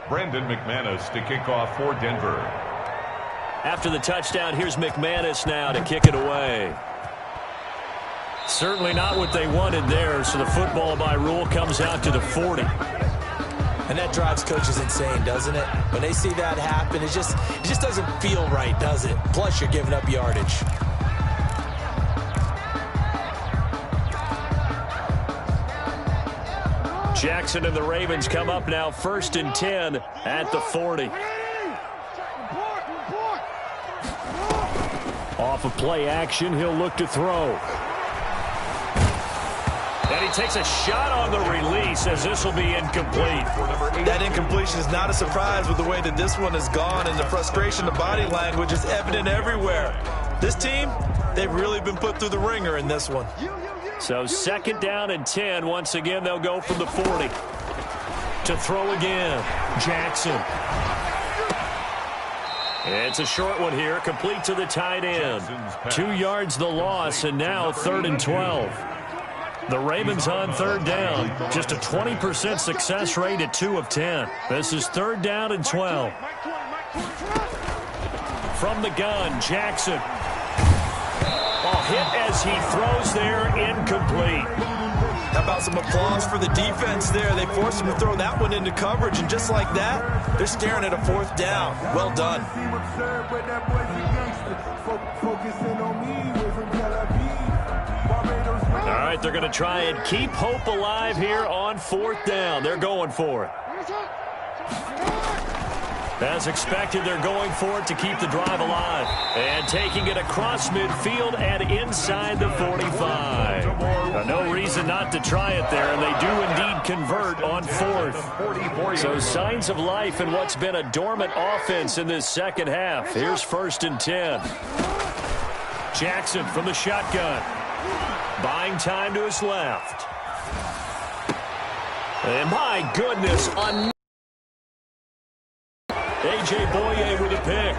Brandon McManus to kick off for Denver. After the touchdown, here's McManus now to kick it away. Certainly not what they wanted there, so the football by rule comes out to the 40. And that drives coaches insane, doesn't it? When they see that happen, it just doesn't feel right, does it? Plus, you're giving up yardage. Jackson and the Ravens come up now 1st and 10 at the 40. Off of play action, he'll look to throw. And he takes a shot on the release as this will be incomplete. That incompletion is not a surprise with the way that this one has gone, and the frustration, the body language is evident everywhere. This team, they've really been put through the ringer in this one. So 2nd down and 10. Once again, they'll go from the 40. To throw again, Jackson. It's a short one here, complete to the tight end. 2 yards the loss, and now 3rd and 12. The Ravens on 3rd down. Just a 20% success rate at 2 of 10. This is 3rd down and 12. From the gun, Jackson. Hit as he throws there, incomplete. How about some applause for the defense there? They forced him to throw that one into coverage, and just like that, they're staring at a 4th down. Well done. All right, they're going to try and keep hope alive here on 4th down. They're going for it. As expected, they're going for it to keep the drive alive. And taking it across midfield and inside the 45. No reason not to try it there, and they do indeed convert on 4th. So signs of life in what's been a dormant offense in this 2nd half. Here's 1st and 10. Jackson from the shotgun. Buying time to his left. And my goodness, A.J. Boye with a pick.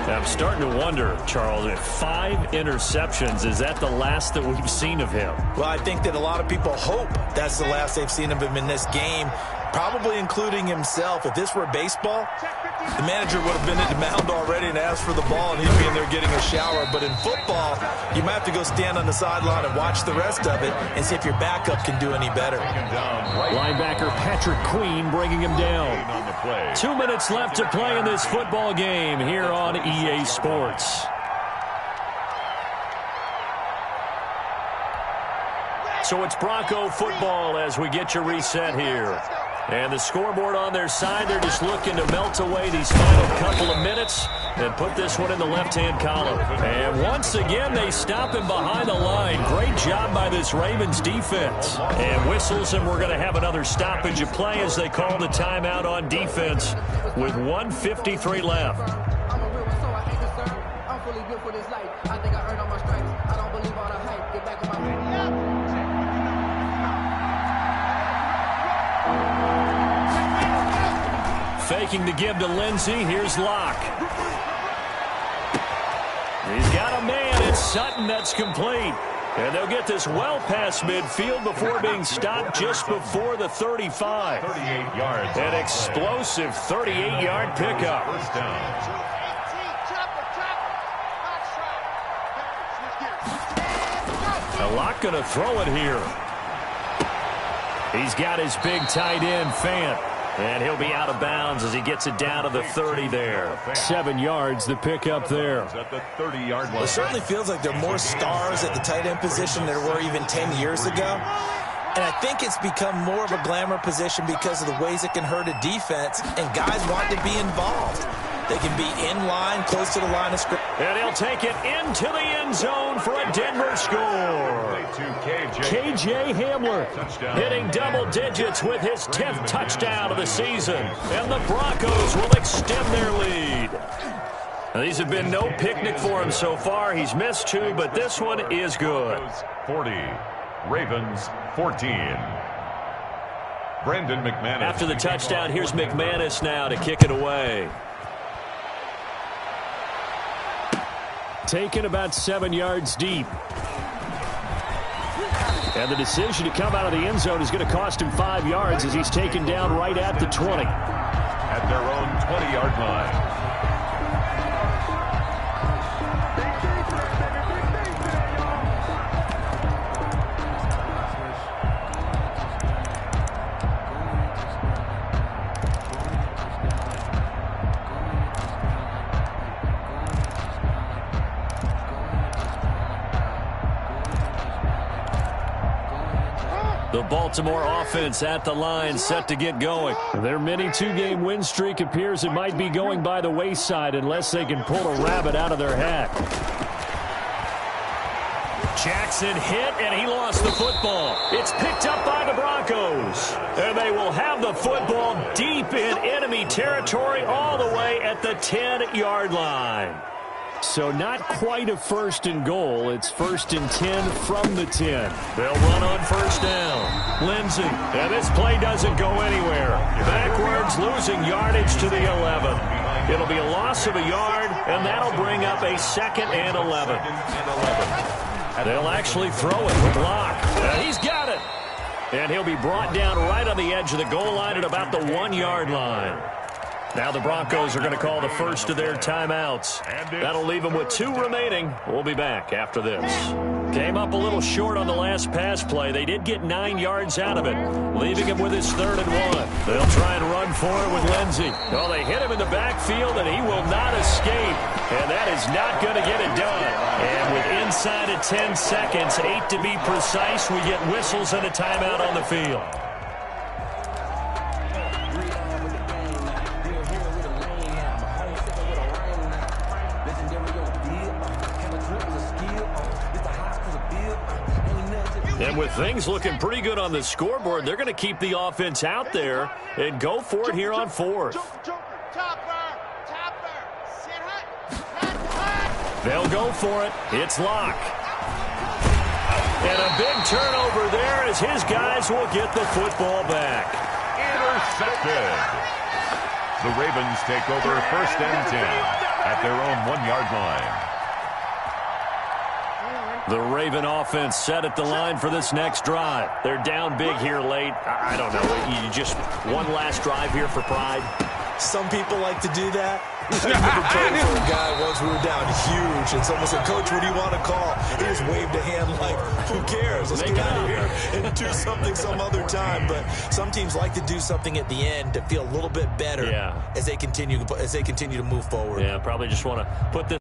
I'm starting to wonder, Charles, if 5 interceptions, is that the last that we've seen of him? Well, I think that a lot of people hope that's the last they've seen of him in this game, probably including himself. If this were baseball, the manager would have been at the mound already and asked for the ball, and he'd be in there getting a shower. But in football, you might have to go stand on the sideline and watch the rest of it and see if your backup can do any better. Linebacker Patrick Queen bringing him down. 2 minutes left to play in this football game here on EA Sports. So it's Bronco football as we get you reset here. And the scoreboard on their side, they're just looking to melt away these final couple of minutes and put this one in the left-hand column. And once again, they stop him behind the line. Great job by this Ravens defense. And whistles, and we're going to have another stoppage of play as they call the timeout on defense with 1:53 left. Faking the give to Lindsey. Here's Locke. He's got a man. It's Sutton that's complete. And they'll get this well past midfield before being stopped just before the 35. 38 yards. An explosive 38-yard pickup. First down. Locke going to throw it here. He's got his big tight end, Fant. And he'll be out of bounds as he gets it down to the 30 there. 7 yards, the pickup there. At the 30-yard line. It certainly feels like there are more stars at the tight end position than there were even 10 years ago. And I think it's become more of a glamour position because of the ways it can hurt a defense, and guys want to be involved. They can be in line, close to the line of scrimmage. And he'll take it into the end zone for a Denver score. KJ Hamler hitting double digits with his 10th touchdown of the season. And the Broncos will extend their lead. Now, these have been no picnic for him so far. He's missed 2, but this one is good. 40, Ravens 14. Brandon McManus. After the touchdown, here's McManus now to kick it away. Taken about 7 yards deep. And the decision to come out of the end zone is going to cost him 5 yards as he's taken down right at the 20. At their own 20-yard line. The Baltimore offense at the line, set to get going. Their mini 2-game win streak appears it might be going by the wayside unless they can pull a rabbit out of their hat. Jackson hit, and he lost the football. It's picked up by the Broncos. And they will have the football deep in enemy territory all the way at the 10-yard line. So not quite a 1st and goal. It's 1st and 10 from the 10. They'll run on 1st down. Lindsey. And this play doesn't go anywhere. Backwards, losing yardage to the 11. It'll be a loss of a yard, and that'll bring up a 2nd and 11. They'll actually throw it with Locke. He's got it. And he'll be brought down right on the edge of the goal line at about the 1-yard line. Now the Broncos are going to call the first of their timeouts. That'll leave them with 2 remaining. We'll be back after this. Came up a little short on the last pass play. They did get 9 yards out of it, leaving him with his 3rd and 1. They'll try and run for it with Lindsey. Well, they hit him in the backfield, and he will not escape. And that is not going to get it done. And with inside of 10 seconds, 8 to be precise, we get whistles and a timeout on the field. And with things looking pretty good on the scoreboard, they're going to keep the offense out there and go for it here on 4th. They'll go for it. It's Locke. And a big turnover there as his guys will get the football back. Intercepted. The Ravens take over 1st and 10 at their own 1-yard line. The Raven offense set at the line for this next drive. They're down big here late. I don't know. You just one last drive here for pride. Some people like to do that. I remember playing for a guy once. We were down huge, and someone said, "Coach, what do you want to call?" He just waved a hand like, "Who cares? Let's get out of here and do something some other time." But some teams like to do something at the end to feel a little bit better as they continue to move forward. Yeah, probably just want to put this